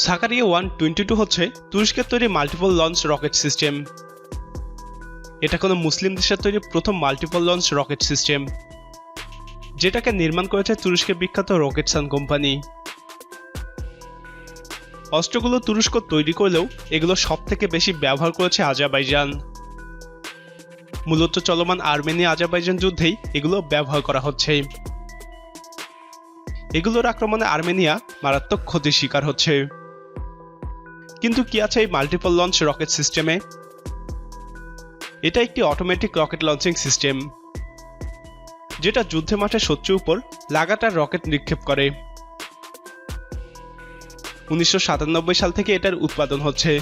সাকারিয়া 122 হচ্ছে তুরস্কের তৈরি মাল্টিপল লঞ্চ রকেট সিস্টেম। এটা কোনো মুসলিম দেশের তৈরি প্রথম মাল্টিপল লঞ্চ রকেট সিস্টেম, যেটাকে নির্মাণ করেছে তুরস্কের বিখ্যাত রকেটসান কোম্পানি। অস্ত্রগুলো তুরস্ক তৈরি করলেও এগুলো সবথেকে বেশি ব্যবহার করেছে আজারবাইজান। মূলত চলমান আর্মেনিয়া আজারবাইজান যুদ্ধেই এগুলো ব্যবহার করা হচ্ছে। এগুলোর আক্রমণে আর্মেনিয়া মারাত্মক ক্ষতির শিকার হচ্ছে। কিন্তু কি আছে এই মাল্টিপল লঞ্চ রকেট সিস্টেমে? এটা একটি অটোমেটিক রকেট লঞ্চিং সিস্টেম, যেটা যুদ্ধের মাঠে শত্রুর উপর লাগাতার রকেট নিক্ষেপ করে। 1997 সাল থেকে এটার উৎপাদন হচ্ছে।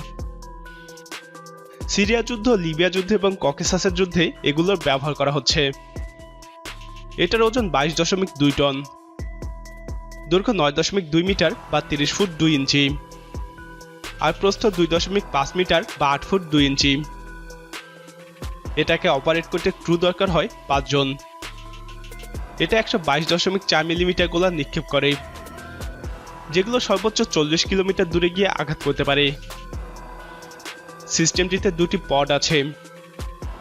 সিরিয়া যুদ্ধ, লিবিয়া যুদ্ধ এবং ককেসাসের যুদ্ধে এগুলোর ব্যবহার করা হচ্ছে। এটার ওজন 22.2 টন, দৈর্ঘ্য 9.2 মিটার বা 30 ফুট 2 ইঞ্চি, আর প্রস্থ 2.5 মিটার বা 8 ফুট 2 ইঞ্চি। এটাকে অপারেট করতে ক্রু দরকার হয় 5 জন। এটা 122.4 মিলিমিটার গোলা নিক্ষেপ করে, যেগুলো সর্বোচ্চ 40 কিলোমিটার দূরে গিয়ে আঘাত করতে পারে। সিস্টেমটিতে দুটি পড আছে,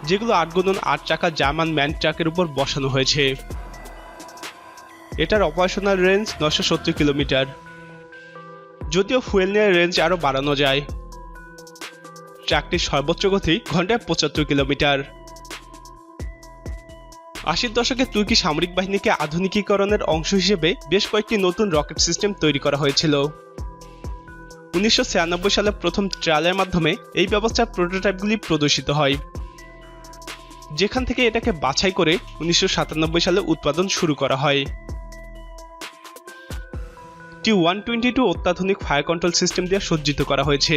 যেগুলো 8x8 চাকা জার্মান ম্যান ট্রাকের উপর বসানো হয়েছে। এটার অপারেশনাল রেঞ্জ 970 কিলোমিটার, যদিও ফুয়েল নেওয়ার রেঞ্জ আরও বাড়ানো যায়। ট্রাকটির সর্বোচ্চ গতি ঘন্টায় 75 কিলোমিটার। 80 দশকে তুর্কি সামরিক বাহিনীকে আধুনিকীকরণের অংশ হিসেবে বেশ কয়েকটি নতুন রকেট সিস্টেম তৈরি করা হয়েছিল। 1996 সালে প্রথম ট্রায়ালের মাধ্যমে এই ব্যবস্থার প্রোটোটাইপগুলি প্রদর্শিত হয়, যেখান থেকে এটাকে বাছাই করে 1997 সালে উৎপাদন শুরু করা হয়। T-122 অত্যাধুনিক ফায়ার কন্ট্রোল সিস্টেম দিয়ে সজ্জিত করা হয়েছে,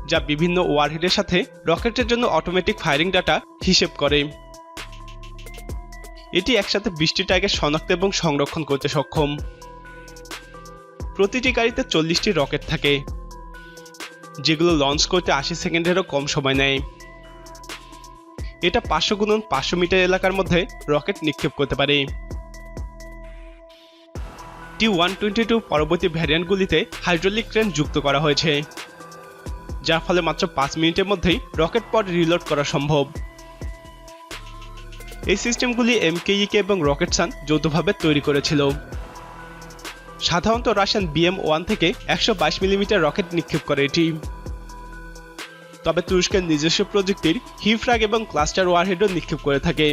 যা বিভিন্ন ওয়ারহেডের সাথে রকেটের জন্য অটোমেটিক ফায়ারিং ডাটা হিসেব করে। এটি একসাথে 20টি টার্গেট শনাক্ত এবং সংরক্ষণ করতে সক্ষম। প্রতিটি গাড়িতে 40টি রকেট থাকে, যেগুলো লঞ্চ করতে 80 সেকেন্ডেরও কম সময় নেয়। এটা 500x500 মিটার এলাকার মধ্যে রকেট নিক্ষেপ করতে পারে। T-122 পরবর্তী ভ্যারিয়েন্টগুলিতে হাইড্রোলিক ক্রেন যুক্ত করা হয়েছে, যার ফলে মাত্র 5 মিনিটের মধ্যেই রকেট পড রিলোড করা সম্ভব। এই সিস্টেমগুলি MKEK এবং রকেটসান যৌথভাবে তৈরি করেছিল। সাধারণত রাশিয়ান BM-1 থেকে 122 মিলিমিটার রকেট নিক্ষেপ করে এটি। তবে তুরস্কের নিজস্ব প্রযুক্তির হিফ্রাগ এবং ক্লাস্টার ওয়ারহেডও নিক্ষেপ করে থাকে।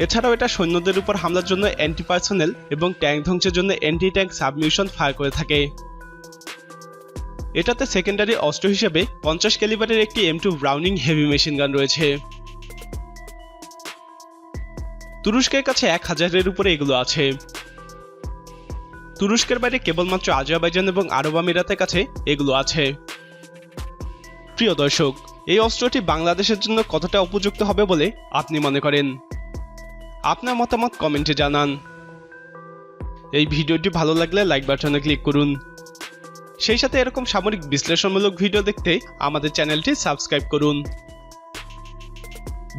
এছাড়াও এটা সৈন্যদের উপর হামলার জন্য অ্যান্টি পার্সোনেল এবং ট্যাঙ্ক ধ্বংসের জন্য অ্যান্টি ট্যাঙ্ক সাবমিউশন ফায়ার করে থাকে। এটাতে সেকেন্ডারি অস্ত্র হিসেবে 50 ক্যালিবারের একটি M2 Browning heavy machine gun রয়েছে। তুরস্কের কাছে 1000-এর উপরে এগুলো আছে। তুরস্কের বাইরে কেবলমাত্র আজারবাইজান এবং আরব আমিরাতের কাছে এগুলো আছে। প্রিয় দর্শক, এই অস্ত্রটি বাংলাদেশের জন্য কতটা উপযুক্ত হবে বলে আপনি মনে করেন? আপনার মতামত কমেন্টে জানান। এই ভিডিওটি ভালো লাগলে লাইক বাটনে ক্লিক করুন। সেই সাথে এরকম সামরিক বিশ্লেষণমূলক ভিডিও দেখতে আমাদের চ্যানেলটি সাবস্ক্রাইব করুন।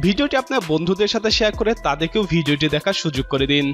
ভিডিওটি আপনার বন্ধুদের সাথে শেয়ার করে তাদেরকেও ভিডিওটি দেখার সুযোগ করে দিন।